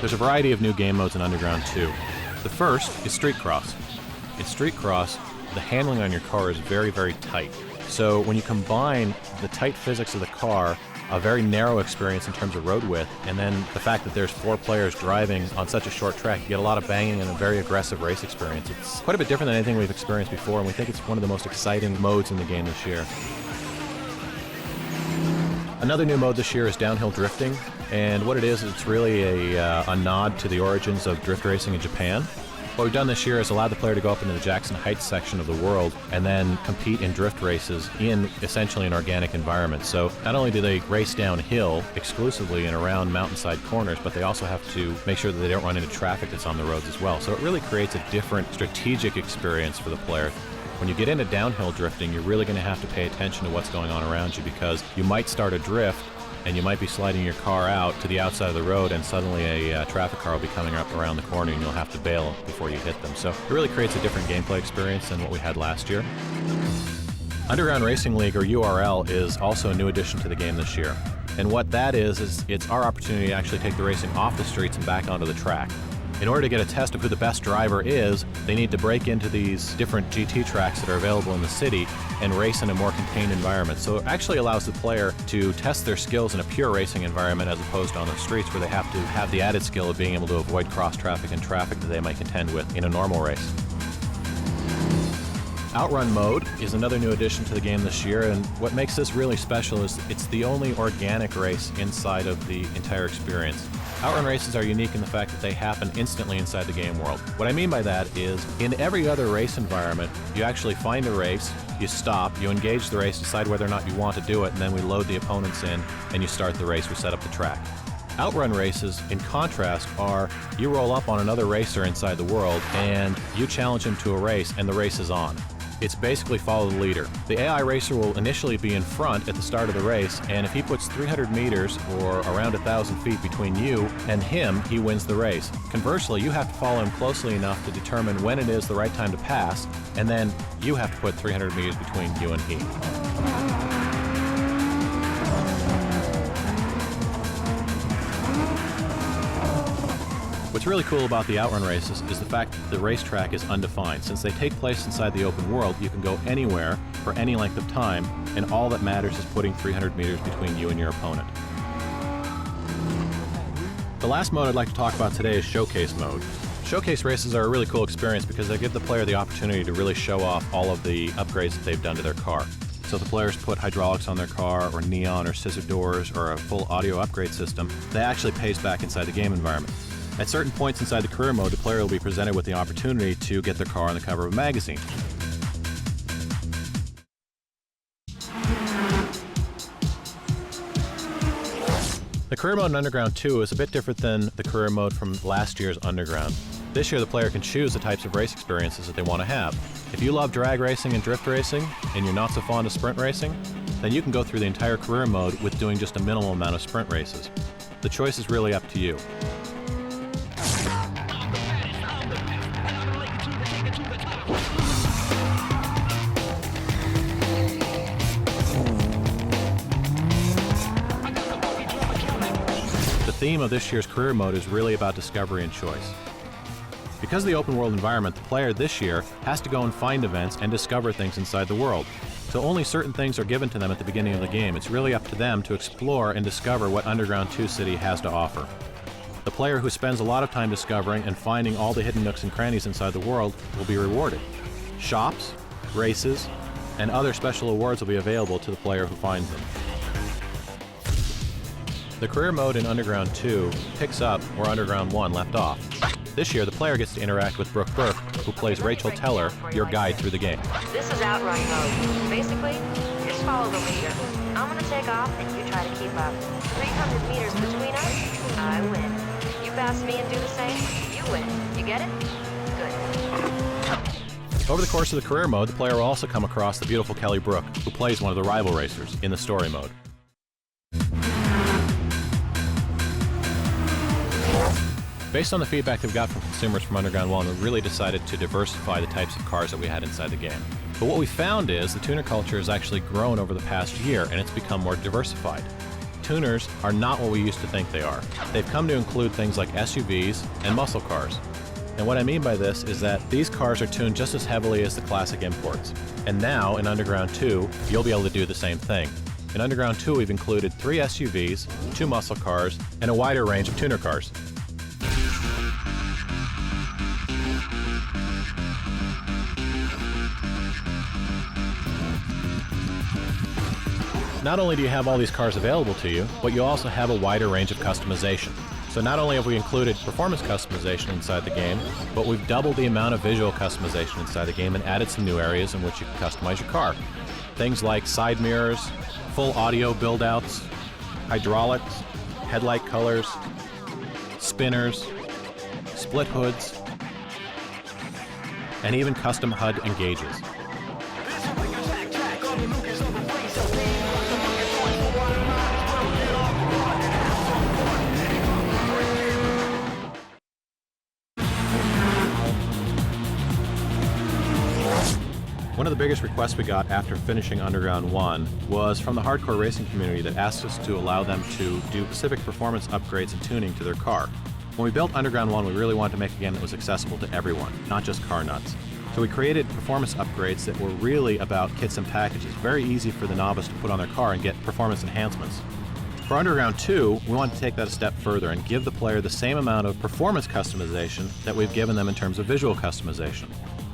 There's a variety of new game modes in Underground 2. The first is Street Cross. In Street Cross, the handling on your car is very, very tight. So when you combine the tight physics of the car, a very narrow experience in terms of road width, and then the fact that there's 4 players driving on such a short track, you get a lot of banging and a very aggressive race experience. It's quite a bit different than anything we've experienced before, and we think it's one of the most exciting modes in the game this year. Another new mode this year is downhill drifting, and what it is, it's really a nod to the origins of drift racing in Japan. What we've done this year is allowed the player to go up into the Jackson Heights section of the world and then compete in drift races in essentially an organic environment. So not only do they race downhill exclusively and around mountainside corners, but they also have to make sure that they don't run into traffic that's on the roads as well. So it really creates a different strategic experience for the player. When you get into downhill drifting, you're really going to have to pay attention to what's going on around you, because you might start a drift and you might be sliding your car out to the outside of the road, and suddenly a traffic car will be coming up around the corner and you'll have to bail before you hit them. So it really creates a different gameplay experience than what we had last year. Underground Racing League, or URL, is also a new addition to the game this year. And what that is it's our opportunity to actually take the racing off the streets and back onto the track. In order to get a test of who the best driver is, they need to break into these different GT tracks that are available in the city and race in a more contained environment. So it actually allows the player to test their skills in a pure racing environment as opposed to on the streets, where they have to have the added skill of being able to avoid cross-traffic and traffic that they might contend with in a normal race. Outrun mode is another new addition to the game this year, and what makes this really special is it's the only organic race inside of the entire experience. Outrun races are unique in the fact that they happen instantly inside the game world. What I mean by that is, in every other race environment, you actually find a race, you stop, you engage the race, decide whether or not you want to do it, and then we load the opponents in, and you start the race, we set up the track. Outrun races, in contrast, are you roll up on another racer inside the world, and you challenge him to a race, and the race is on. It's basically follow the leader. The AI racer will initially be in front at the start of the race, and if he puts 300 meters or around 1,000 feet between you and him, he wins the race. Conversely, you have to follow him closely enough to determine when it is the right time to pass, and then you have to put 300 meters between you and he. What's really cool about the outrun races is the fact that the racetrack is undefined. Since they take place inside the open world, you can go anywhere for any length of time, and all that matters is putting 300 meters between you and your opponent. The last mode I'd like to talk about today is Showcase mode. Showcase races are a really cool experience because they give the player the opportunity to really show off all of the upgrades that they've done to their car. So the players put hydraulics on their car, or neon, or scissor doors, or a full audio upgrade system. That actually pays back inside the game environment. At certain points inside the career mode, the player will be presented with the opportunity to get their car on the cover of a magazine. The career mode in Underground 2 is a bit different than the career mode from last year's Underground. This year, the player can choose the types of race experiences that they want to have. If you love drag racing and drift racing, and you're not so fond of sprint racing, then you can go through the entire career mode with doing just a minimal amount of sprint races. The choice is really up to you. The theme of this year's career mode is really about discovery and choice. Because of the open world environment, the player this year has to go and find events and discover things inside the world. So only certain things are given to them at the beginning of the game. It's really up to them to explore and discover what Underground 2 City has to offer. The player who spends a lot of time discovering and finding all the hidden nooks and crannies inside the world will be rewarded. Shops, races, and other special awards will be available to the player who finds them. The career mode in Underground 2 picks up where Underground 1 left off. This year, the player gets to interact with Brooke Burke, who plays Rachel Teller, your guide through the game. This is outrun mode. Basically, just follow the leader. I'm gonna take off and you try to keep up. 300 meters between us, I win. You pass me and do the same, you win. You get it? Good. Over the course of the career mode, the player will also come across the beautiful Kelly Brook, who plays one of the rival racers in the story mode. Based on the feedback that we got from consumers from Underground 1, we really decided to diversify the types of cars that we had inside the game. But what we found is the tuner culture has actually grown over the past year, and it's become more diversified. tuners are not what we used to think they are. They've come to include things like SUVs and muscle cars. And what I mean by this is that these cars are tuned just as heavily as the classic imports. And now, in Underground 2, you'll be able to do the same thing. In Underground 2, we've included 3 SUVs, 2 muscle cars, and a wider range of tuner cars. Not only do you have all these cars available to you, but you also have a wider range of customization. So not only have we included performance customization inside the game, but we've doubled the amount of visual customization inside the game and added some new areas in which you can customize your car. Things like side mirrors, full audio build-outs, hydraulics, headlight colors, spinners, split hoods, and even custom HUD and gauges. One of the biggest requests we got after finishing Underground 1 was from the hardcore racing community that asked us to allow them to do specific performance upgrades and tuning to their car. When we built Underground 1, we really wanted to make a game that was accessible to everyone, not just car nuts. So we created performance upgrades that were really about kits and packages, very easy for the novice to put on their car and get performance enhancements. For Underground 2, we wanted to take that a step further and give the player the same amount of performance customization that we've given them in terms of visual customization.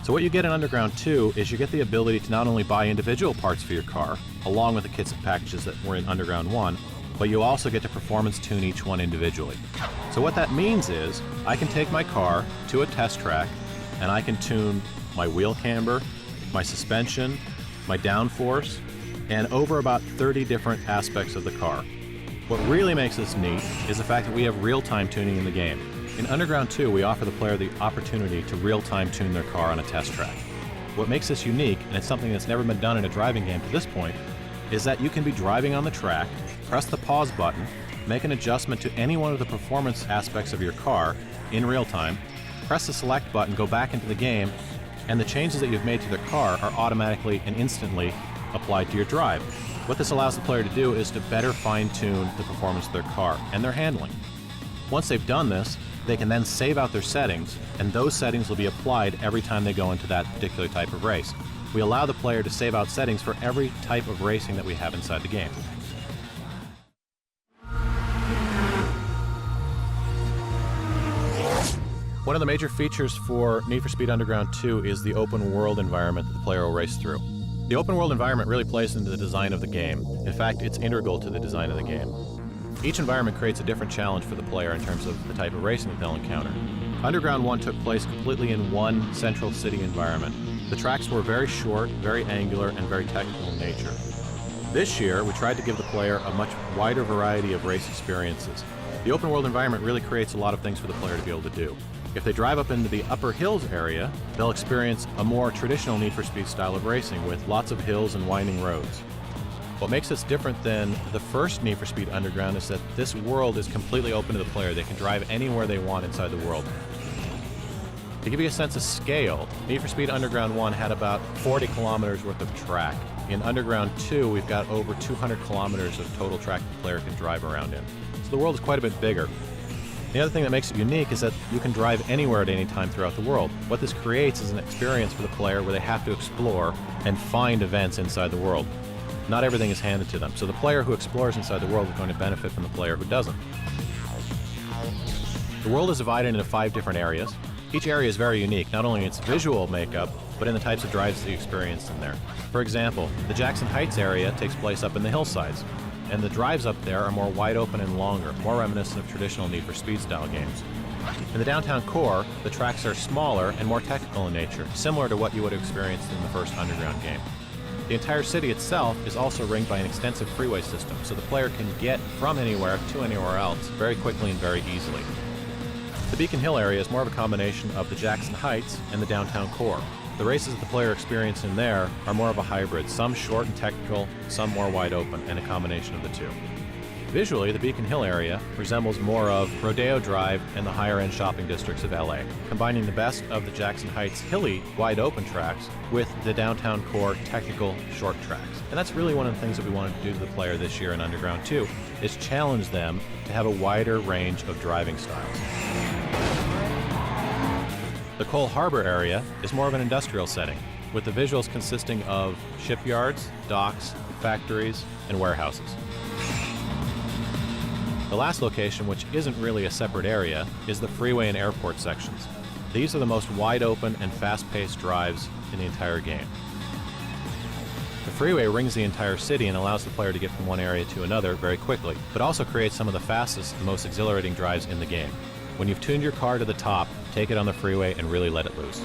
So what you get in Underground 2 is you get the ability to not only buy individual parts for your car, along with the kits and packages that were in Underground 1, but you also get to performance tune each one individually. So what that means is, I can take my car to a test track, and I can tune my wheel camber, my suspension, my downforce, and over about 30 different aspects of the car. What really makes this neat is the fact that we have real-time tuning in the game. In Underground 2, we offer the player the opportunity to real-time tune their car on a test track. What makes this unique, and it's something that's never been done in a driving game to this point, is that you can be driving on the track, press the pause button, make an adjustment to any one of the performance aspects of your car in real time, press the select button, go back into the game, and the changes that you've made to the car are automatically and instantly applied to your drive. What this allows the player to do is to better fine-tune the performance of their car and their handling. Once they've done this, they can then save out their settings, and those settings will be applied every time they go into that particular type of race. We allow the player to save out settings for every type of racing that we have inside the game. One of the major features for Need for Speed Underground 2 is the open world environment that the player will race through. The open world environment really plays into the design of the game. In fact, it's integral to the design of the game. Each environment creates a different challenge for the player in terms of the type of racing that they'll encounter. Underground 1 took place completely in one central city environment. The tracks were very short, very angular, and very technical in nature. This year, we tried to give the player a much wider variety of race experiences. The open world environment really creates a lot of things for the player to be able to do. If they drive up into the upper hills area, they'll experience a more traditional Need for Speed style of racing with lots of hills and winding roads. What makes this different than the first Need for Speed Underground is that this world is completely open to the player. They can drive anywhere they want inside the world. To give you a sense of scale, Need for Speed Underground 1 had about 40 kilometers worth of track. In Underground 2, we've got over 200 kilometers of total track the player can drive around in. So the world is quite a bit bigger. The other thing that makes it unique is that you can drive anywhere at any time throughout the world. What this creates is an experience for the player where they have to explore and find events inside the world. Not everything is handed to them, so the player who explores inside the world is going to benefit from the player who doesn't. The world is divided into 5 different areas. Each area is very unique, not only in its visual makeup, but in the types of drives that you experience in there. For example, the Jackson Heights area takes place up in the hillsides, and the drives up there are more wide open and longer, more reminiscent of traditional Need for Speed style games. In the downtown core, the tracks are smaller and more technical in nature, similar to what you would have experienced in the first Underground game. The entire city itself is also ringed by an extensive freeway system, so the player can get from anywhere to anywhere else very quickly and very easily. The Beacon Hill area is more of a combination of the Jackson Heights and the downtown core. The races that the player experiences in there are more of a hybrid, some short and technical, some more wide open, and a combination of the two. Visually, the Beacon Hill area resembles more of Rodeo Drive and the higher-end shopping districts of LA, combining the best of the Jackson Heights hilly, wide-open tracks with the downtown core technical short tracks. And that's really one of the things that we wanted to do to the player this year in Underground 2, is challenge them to have a wider range of driving styles. The Cole Harbor area is more of an industrial setting, with the visuals consisting of shipyards, docks, factories, and warehouses. The last location, which isn't really a separate area, is the freeway and airport sections. These are the most wide open and fast-paced drives in the entire game. The freeway rings the entire city and allows the player to get from one area to another very quickly, but also creates some of the fastest and most exhilarating drives in the game. When you've tuned your car to the top, take it on the freeway and really let it loose.